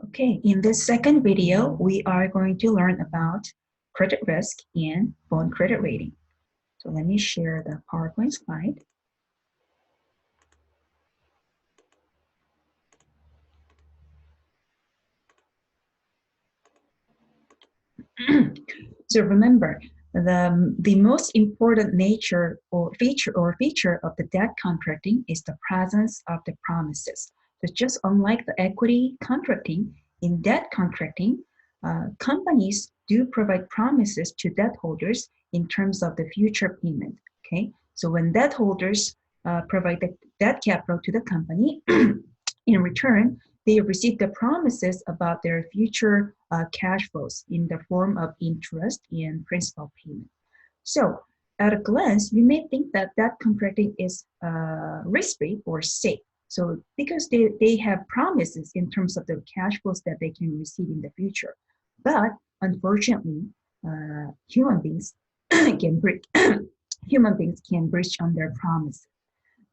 Okay, in this second video, we are going to learn about credit risk and bond credit rating. So let me share the PowerPoint slide. So remember, the most important nature or feature of the debt contracting is the presence of the promises. So just unlike the equity contracting, in debt contracting, companies do provide promises to debt holders in terms of the future payment. Okay, so when debt holders provide the debt capital to the company, in return, they receive the promises about their future cash flows in the form of interest and principal payment. So, at a glance, you may think that debt contracting is risk-free or safe. So, because they have promises in terms of the cash flows that they can receive in the future. But unfortunately, human beings can breach human beings can breach on their promises.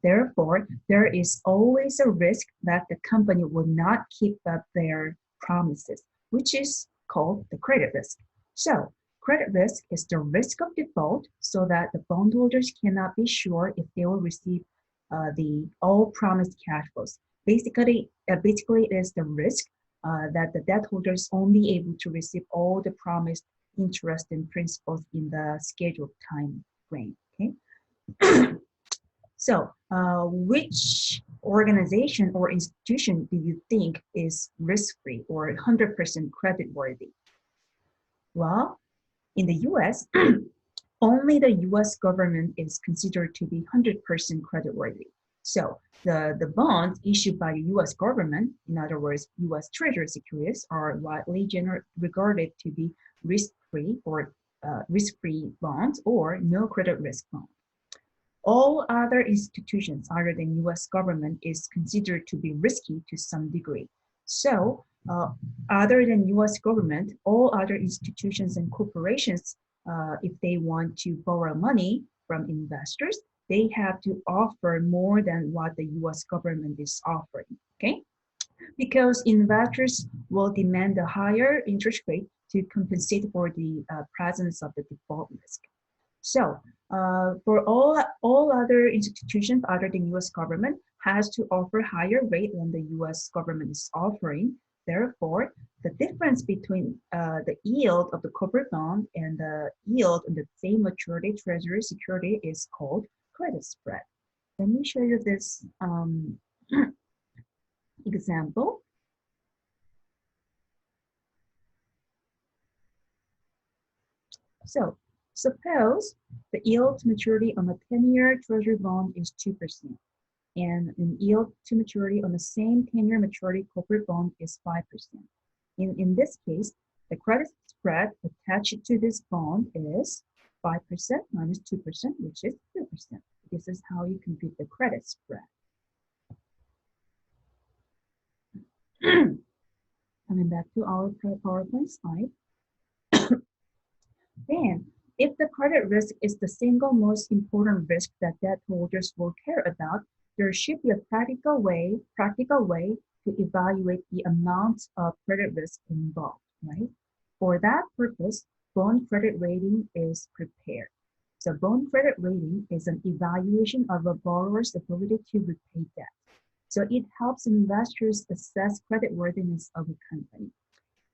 Therefore, there is always a risk that the company will not keep up their promises, which is called the credit risk. So, credit risk is the risk of default so that the bondholders cannot be sure if they will receive the all promised cash flows. Basically, it is the risk that the debt holder is only able to receive all the promised interest and principals in the scheduled time frame. Okay. So, which organization or institution do you think is risk-free or 100% credit-worthy? Well, in the US, only the US government is considered to be 100% credit-worthy. So, the bonds issued by the US government, in other words, US Treasury securities, are widely regarded to be risk-free or risk-free bonds or no credit risk bonds. All other institutions other than US government is considered to be risky to some degree. So other than US government, all other institutions and corporations, if they want to borrow money from investors, they have to offer more than what the US government is offering, okay? Because investors will demand a higher interest rate to compensate for the presence of the default risk. So for all other institutions other than US government has to offer higher rate than the US government is offering. Therefore, the difference between the yield of the corporate bond and the yield of the same maturity treasury security is called credit spread. Let me show you this example. So suppose the yield to maturity on a 10-year treasury bond is 2%, and an yield to maturity on the same 10-year maturity corporate bond is 5%. In this case, the credit spread attached to this bond is 5% minus 2%, which is 2%. This is how you compute the credit spread. Coming back to our PowerPoint slide. Then, if the credit risk is the single most important risk that debt holders will care about, there should be a practical way to evaluate the amount of credit risk involved, right? For that purpose, bond credit rating is prepared. So bond credit rating is an evaluation of a borrower's ability to repay debt. So it helps investors assess creditworthiness of a company.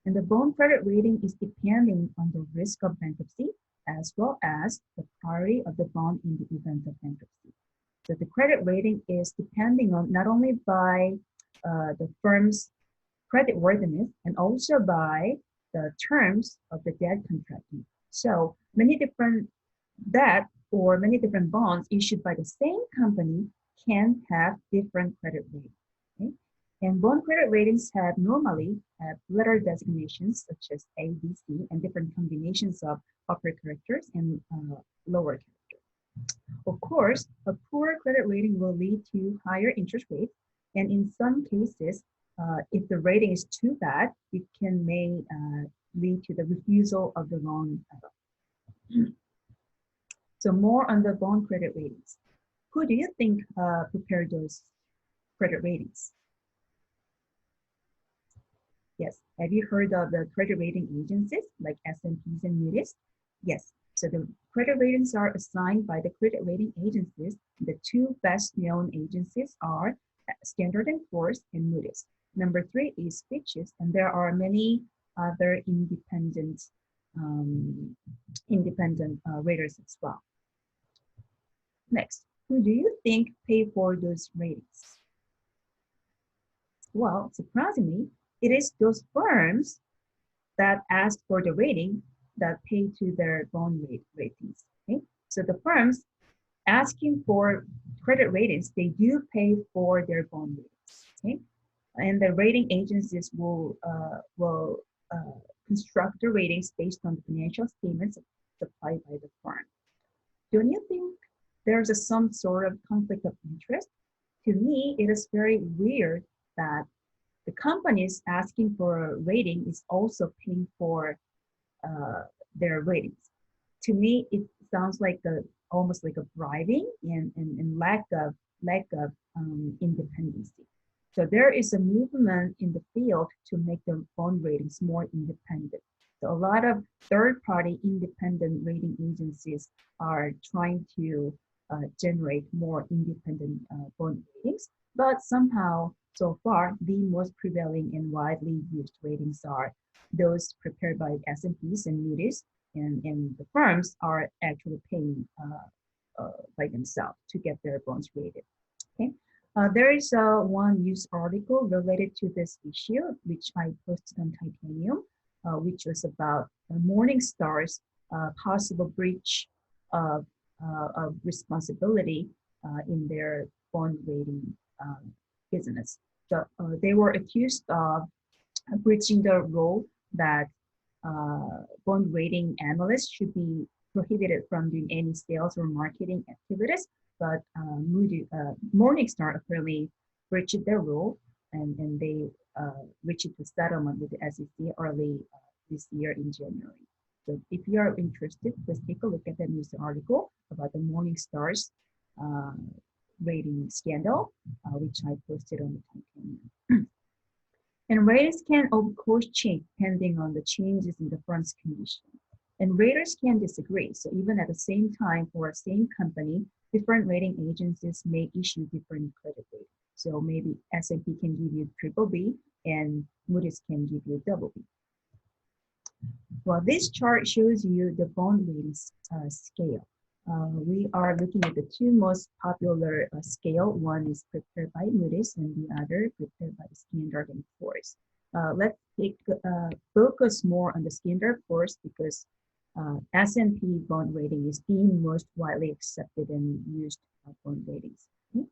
And the bond credit rating is depending on the risk of bankruptcy as well as the priority of the bond in the event of bankruptcy. So the credit rating is depending on not only by the firm's creditworthiness and also by the terms of the debt contracting. So many different debt or many different bonds issued by the same company can have different credit ratings. Okay? And bond credit ratings normally have letter designations such as A, B, C, and different combinations of upper characters and lower characters. Of course, a poor credit rating will lead to higher interest rates, and in some cases, if the rating is too bad, it may lead to the refusal of the loan. So more on the bond credit ratings. Who do you think prepared those credit ratings? Yes. Have you heard of the credit rating agencies like S&Ps and Moody's? Yes. So the credit ratings are assigned by the credit rating agencies. The two best known agencies are Standard & Poor's and Moody's. Number three is Fitch's, and there are many other um, independent raters as well. Next, who do you think pay for those ratings? Well, surprisingly, it is those firms that ask for the rating that pay to their bond ratings. Okay? So the firms asking for credit ratings, they do pay for their bond ratings. Okay? And the rating agencies will construct the ratings based on the financial statements supplied by the firm. Don't you think there's some sort of conflict of interest? To me, it is very weird that the companies asking for a rating is also paying for uh, their ratings. To me, it sounds like almost like a bribing and lack of independency. So there is a movement in the field to make the bond ratings more independent. So a lot of third-party independent rating agencies are trying to generate more independent bond ratings, but somehow, so far, the most prevailing and widely used ratings are those prepared by S&Ps and Moody's, and the firms are actually paying by themselves to get their bonds rated. Okay. There is one news article related to this issue, which I posted on Titanium, which was about Morningstar's possible breach of responsibility in their bond rating business. So they were accused of breaching the rule that bond rating analysts should be prohibited from doing any sales or marketing activities, but Morningstar apparently breached their rule, and they reached a settlement with the SEC early this year in January. So if you are interested, please take a look at the news article about the Morningstar's uh, rating scandal, which I posted on the Titanium. And ratings can, of course, change depending on the changes in the firm's condition. And raters can disagree. So even at the same time for a same company, different rating agencies may issue different credit ratings. So maybe S&P can give you triple B and Moody's can give you double B. Well, this chart shows you the bond rating scale. We are looking at the two most popular scale. One is prepared by Moody's and the other prepared by Standard & Poor's. Let's focus more on the Standard & Poor's because S&P bond rating is the most widely accepted and used bond ratings. Okay?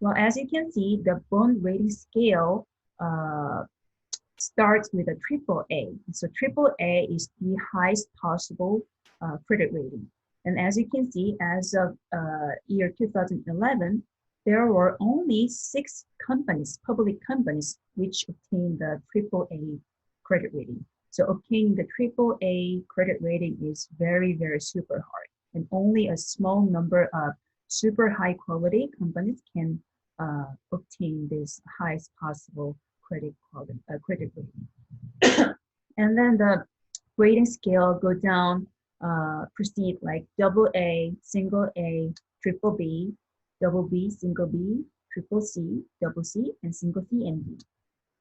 Well, as you can see, the bond rating scale starts with a triple A. So triple A is the highest possible credit rating. And as you can see, as of year 2011, there were only 6 companies, public companies, which obtained the triple A credit rating. So obtaining the triple A credit rating is very, very super hard. And only a small number of super high quality companies can obtain this highest possible credit rating. And then the rating scale go down, proceed like double A, single A, triple B, double B, single B, triple C, double C, and single C and B.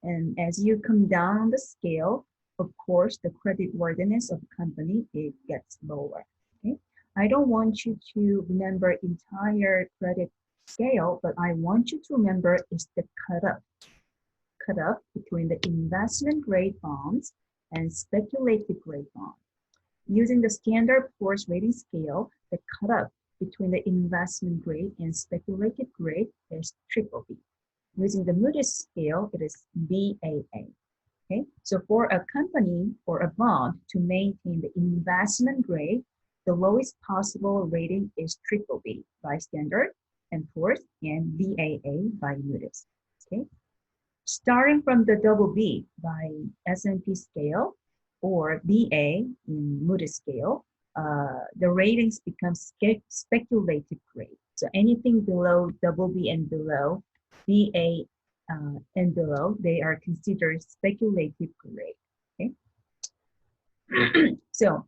And as you come down on the scale, of course, the credit worthiness of the company, it gets lower. Okay? I don't want you to remember entire credit scale, but I want you to remember is the cutoff between the investment grade bonds and speculative grade bonds. Using the Standard & Poor's rating scale, the cutoff between the investment grade and speculative grade is triple B. Using the Moody's scale, it is BAA. Okay, so for a company or a bond to maintain the investment grade, the lowest possible rating is triple B by Standard & Poor's and BAA by Moody's. Okay, starting from the double B by S&P scale or BA in Moody's scale, the ratings become speculative grade. So anything below double B and below, BA and below, they are considered speculative grade. Okay. So,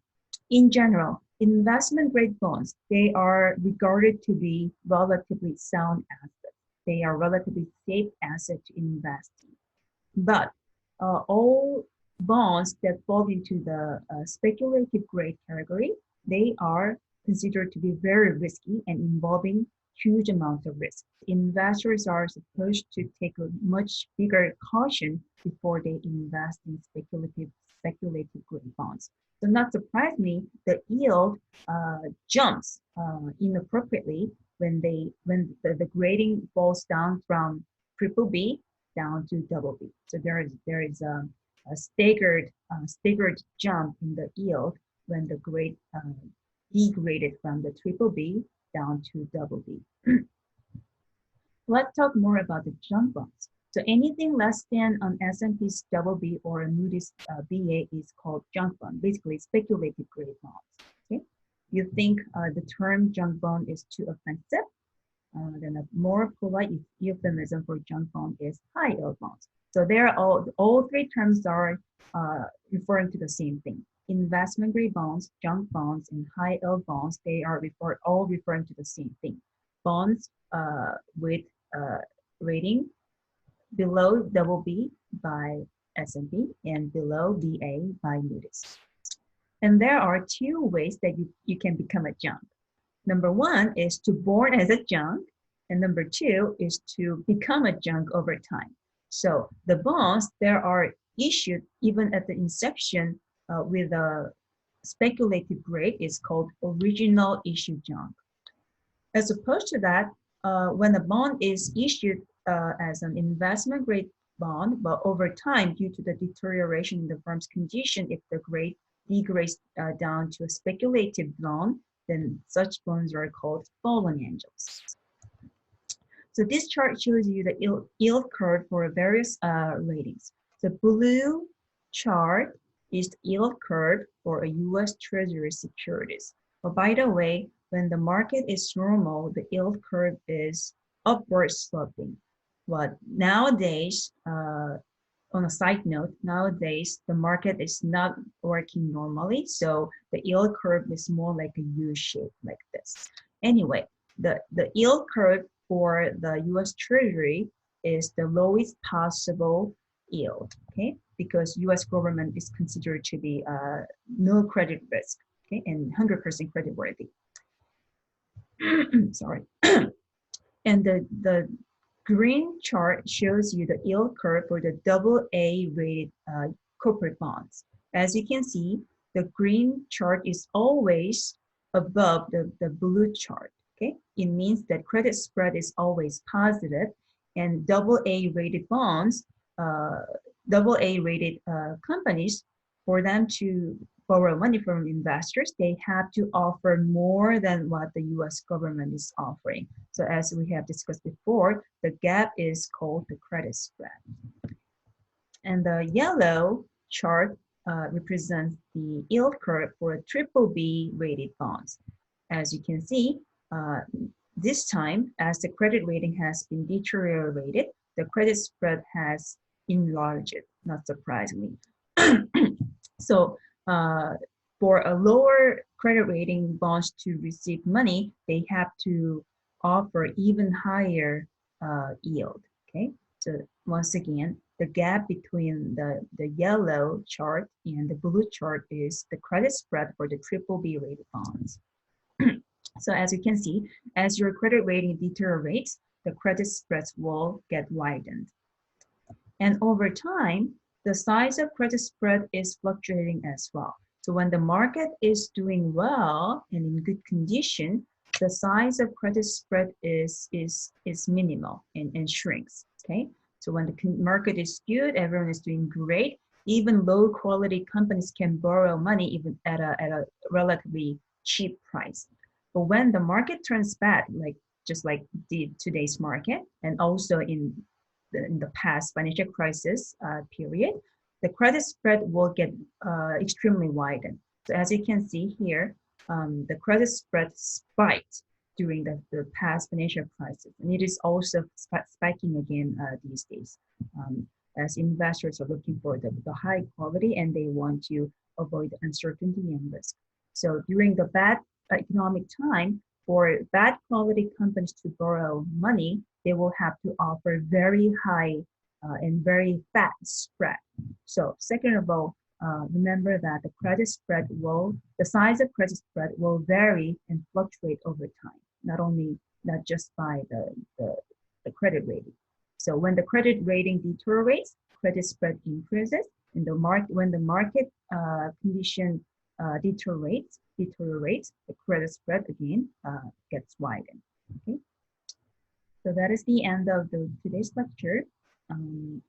in general, investment grade bonds, they are regarded to be relatively sound assets. They are relatively safe assets to invest in. But all bonds that fall into the speculative grade category, they are considered to be very risky and involving huge amounts of risk. Investors are supposed to take a much bigger caution before they invest in speculative grade bonds. So not surprisingly, the yield jumps inappropriately when the grading falls down from triple B down to double B. So there is a staggered jump in the yield when the grade degraded from the triple B down to double B. Let's talk more about the junk bonds. So anything less than an S&P's double B or a Moody's BA is called junk bond, basically speculative grade bonds. Okay, you think the term junk bond is too offensive? Then a more polite euphemism for junk bond is high yield bonds. So they're all three terms are referring to the same thing. Investment grade bonds, junk bonds, and high yield bonds, they are all referring to the same thing. Bonds with rating below double B by S&P and below BA by Moody's. And there are two ways that you can become a junk. Number one is to born as a junk, and number two is to become a junk over time. So the bonds that are issued even at the inception with a speculative grade is called original issue junk. As opposed to that, when a bond is issued as an investment grade bond, but over time, due to the deterioration in the firm's condition, if the grade degrades down to a speculative bond, then such bonds are called fallen angels. So this chart shows you the yield curve for various ratings. The blue chart is the yield curve for a U.S. Treasury securities. But by the way, when the market is normal, the yield curve is upward sloping. But nowadays, on a side note, nowadays the market is not working normally, so the yield curve is more like a U shape like this. Anyway, the yield curve for the U.S. Treasury is the lowest possible yield, okay? Because U.S. government is considered to be no credit risk, okay, and 100% credit worthy. Sorry. And the green chart shows you the yield curve for the AA rated corporate bonds. As you can see, the green chart is always above the blue chart. Okay, it means that credit spread is always positive, and AA rated bonds, AA rated companies, for them to borrow money from investors, they have to offer more than what the U.S. government is offering. So as we have discussed before, the gap is called the credit spread. And the yellow chart represents the yield curve for BBB rated bonds. As you can see, this time, as the credit rating has been deteriorated, the credit spread has enlarged, not surprisingly. So for a lower credit rating bonds to receive money, they have to offer even higher yield, okay? So once again, the gap between the yellow chart and the blue chart is the credit spread for the BBB rated bonds. So as you can see, as your credit rating deteriorates, the credit spreads will get widened. And over time, the size of credit spread is fluctuating as well. So when the market is doing well and in good condition, the size of credit spread is minimal and shrinks, okay? So when the market is good, everyone is doing great, even low quality companies can borrow money even at a relatively cheap price. But when the market turns bad, just like today's market, and also in the past financial crisis period, the credit spread will get extremely widened. So as you can see here, the credit spread spiked during the past financial crisis. And it is also spiking again these days, as investors are looking for the high quality and they want to avoid uncertainty and risk. So during the bad economic time, for bad quality companies to borrow money, they will have to offer very high and very fat spread. So second of all, remember that the size of credit spread will vary and fluctuate over time, not just by the credit rating. So when the credit rating deteriorates, credit spread increases, and when the market condition deteriorates, the credit spread again gets widened. Okay, so that is the end of today's lecture. Um,